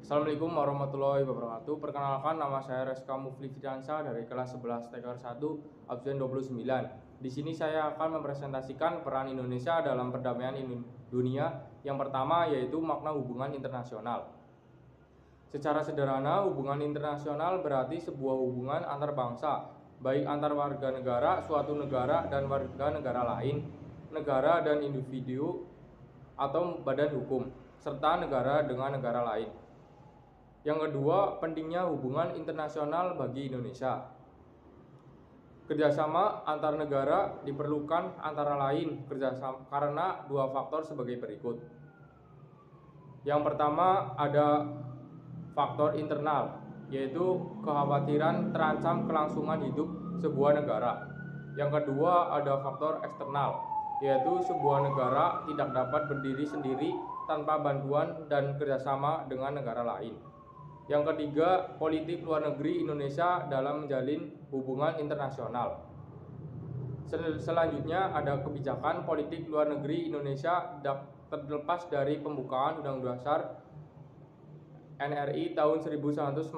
Assalamualaikum warahmatullahi wabarakatuh. Perkenalkan, nama saya Reska Mufli Fidansyah dari kelas 11 TKR 1 absen 29. Di sini saya akan mempresentasikan peran Indonesia dalam perdamaian dunia. Yang pertama yaitu makna hubungan internasional. Secara sederhana, hubungan internasional berarti sebuah hubungan antar bangsa, baik antar warga negara suatu negara dan warga negara lain, negara dan individu atau badan hukum, serta negara dengan negara lain. Yang kedua, pentingnya hubungan internasional bagi Indonesia. Kerjasama antar negara diperlukan antara lain karena dua faktor sebagai berikut. Yang pertama ada faktor internal, yaitu kekhawatiran terancam kelangsungan hidup sebuah negara. Yang kedua ada faktor eksternal, yaitu sebuah negara tidak dapat berdiri sendiri tanpa bantuan dan kerjasama dengan negara lain. Yang ketiga, politik luar negeri Indonesia dalam menjalin hubungan internasional. Selanjutnya ada kebijakan politik luar negeri Indonesia terlepas dari pembukaan Undang-Undang Dasar NRI tahun 1945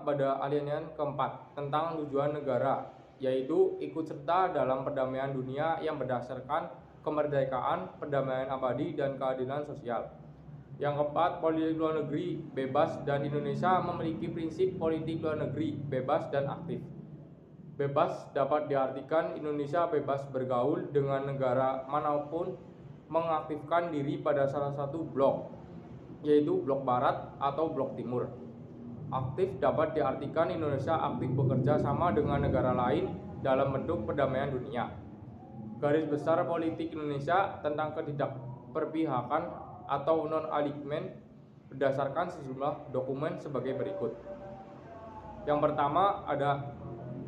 pada alinea keempat tentang tujuan negara, yaitu ikut serta dalam perdamaian dunia yang berdasarkan kemerdekaan, perdamaian abadi, dan keadilan sosial. Yang keempat, politik luar negeri bebas, dan Indonesia memiliki prinsip politik luar negeri bebas dan aktif. Bebas dapat diartikan Indonesia bebas bergaul dengan negara manapun, mengaktifkan diri pada salah satu blok, yaitu blok barat atau blok timur. Aktif dapat diartikan Indonesia aktif bekerja sama dengan negara lain dalam bentuk perdamaian dunia. Garis besar politik Indonesia tentang ketidakperpihakan atau non-alignment berdasarkan sejumlah dokumen sebagai berikut. Yang pertama ada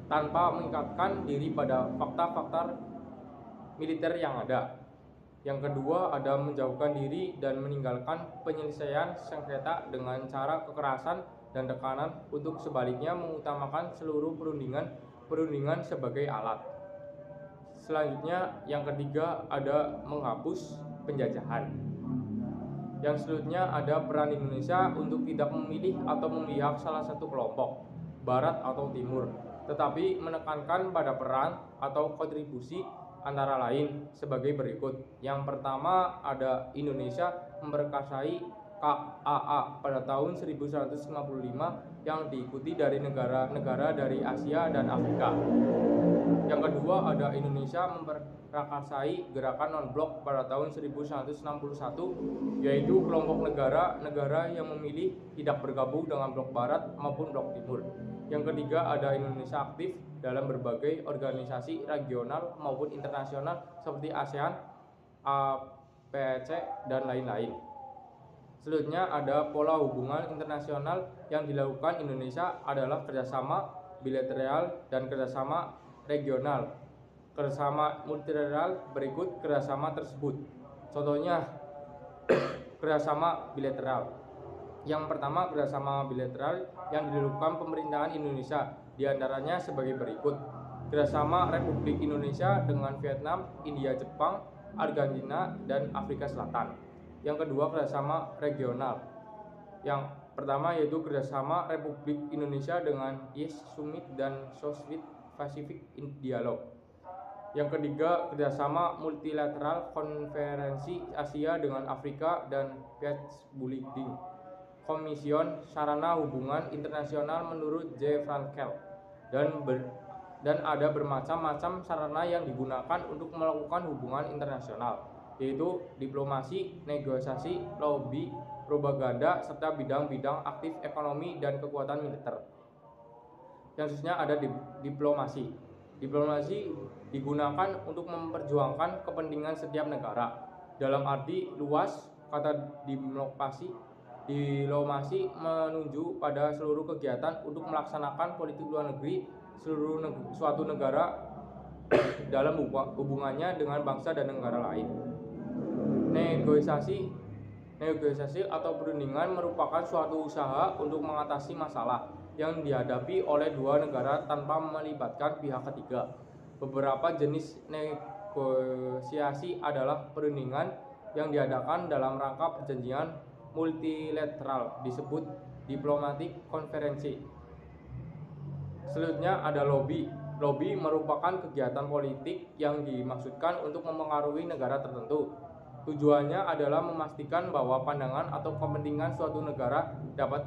tanpa mengikatkan diri pada fakta-fakta militer yang ada. Yang kedua ada menjauhkan diri dan meninggalkan penyelesaian sengketa dengan cara kekerasan dan tekanan, untuk sebaliknya mengutamakan seluruh perundingan sebagai alat. Selanjutnya yang ketiga ada menghapus penjajahan. Yang selanjutnya ada peran Indonesia untuk tidak memilih atau memihak salah satu kelompok, barat atau timur, tetapi menekankan pada peran atau kontribusi antara lain sebagai berikut. Yang pertama ada Indonesia memperkasai KAA pada tahun 1955 yang diikuti dari negara-negara dari Asia dan Afrika. Yang kedua ada Indonesia memperkasai gerakan non-blok pada tahun 1961, yaitu kelompok negara-negara yang memilih tidak bergabung dengan blok barat maupun blok timur. Yang ketiga ada Indonesia aktif dalam berbagai organisasi regional maupun internasional seperti ASEAN, APEC, dan lain-lain. Selanjutnya ada pola hubungan internasional yang dilakukan Indonesia adalah kerjasama bilateral dan kerjasama regional. Kerjasama multilateral berikut kerjasama tersebut. Contohnya kerjasama bilateral. Yang pertama kerjasama bilateral yang dilakukan pemerintahan Indonesia, diantaranya sebagai berikut. Kerjasama Republik Indonesia dengan Vietnam, India, Jepang, Argentina, dan Afrika Selatan. Yang kedua kerjasama regional. Yang pertama yaitu kerjasama Republik Indonesia dengan East Summit dan Southwest Pacific Dialogue. Yang ketiga kerjasama multilateral Konferensi Asia dengan Afrika dan Peace Building Commission Sarana Hubungan Internasional menurut J. Frankel, dan ada bermacam-macam sarana yang digunakan untuk melakukan hubungan internasional, yaitu diplomasi, negosiasi, lobby, propaganda, serta bidang-bidang aktif ekonomi dan kekuatan militer. Yang selanjutnya ada diplomasi. Diplomasi digunakan untuk memperjuangkan kepentingan setiap negara. Dalam arti luas, kata diplomasi menunjuk pada seluruh kegiatan untuk melaksanakan politik luar negeri suatu negara dalam hubungannya dengan bangsa dan negara lain. Negosiasi atau perundingan merupakan suatu usaha untuk mengatasi masalah yang dihadapi oleh dua negara tanpa melibatkan pihak ketiga. Beberapa jenis negosiasi adalah perundingan yang diadakan dalam rangka perjanjian multilateral disebut diplomatic konferensi. Selanjutnya ada lobby. Lobby merupakan kegiatan politik yang dimaksudkan untuk mempengaruhi negara tertentu. Tujuannya adalah memastikan bahwa pandangan atau kepentingan suatu negara dapat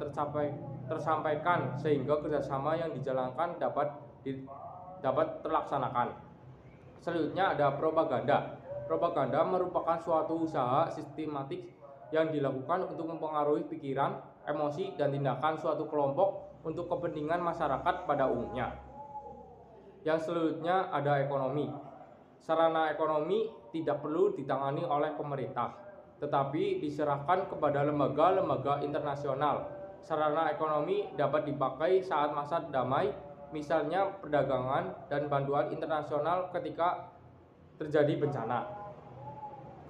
tersampaikan sehingga kerjasama yang dijalankan dapat terlaksanakan. Selanjutnya ada propaganda. Propaganda merupakan suatu usaha sistematik yang dilakukan untuk mempengaruhi pikiran, emosi, dan tindakan suatu kelompok untuk kepentingan masyarakat pada umumnya. Yang selanjutnya ada ekonomi. Sarana ekonomi tidak perlu ditangani oleh pemerintah, tetapi diserahkan kepada lembaga-lembaga internasional. Sarana ekonomi dapat dipakai saat masa damai, misalnya perdagangan dan bantuan internasional ketika terjadi bencana.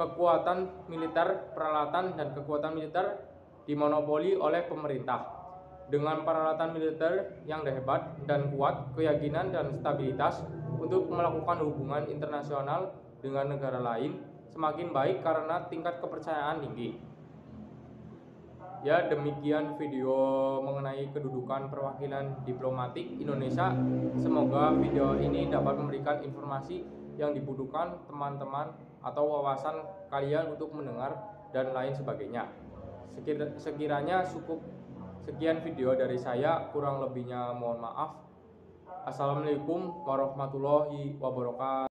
Kekuatan militer, peralatan, dan kekuatan militer dimonopoli oleh pemerintah. Dengan peralatan militer yang hebat dan kuat, keyakinan dan stabilitas untuk melakukan hubungan internasional dengan negara lain semakin baik karena tingkat kepercayaan tinggi. Ya, demikian video mengenai kedudukan perwakilan diplomatik Indonesia. Semoga video ini dapat memberikan informasi yang dibutuhkan teman-teman atau wawasan kalian untuk mendengar dan lain sebagainya. Sekiranya cukup sekian video dari saya, kurang lebihnya mohon maaf. Assalamualaikum warahmatullahi wabarakatuh.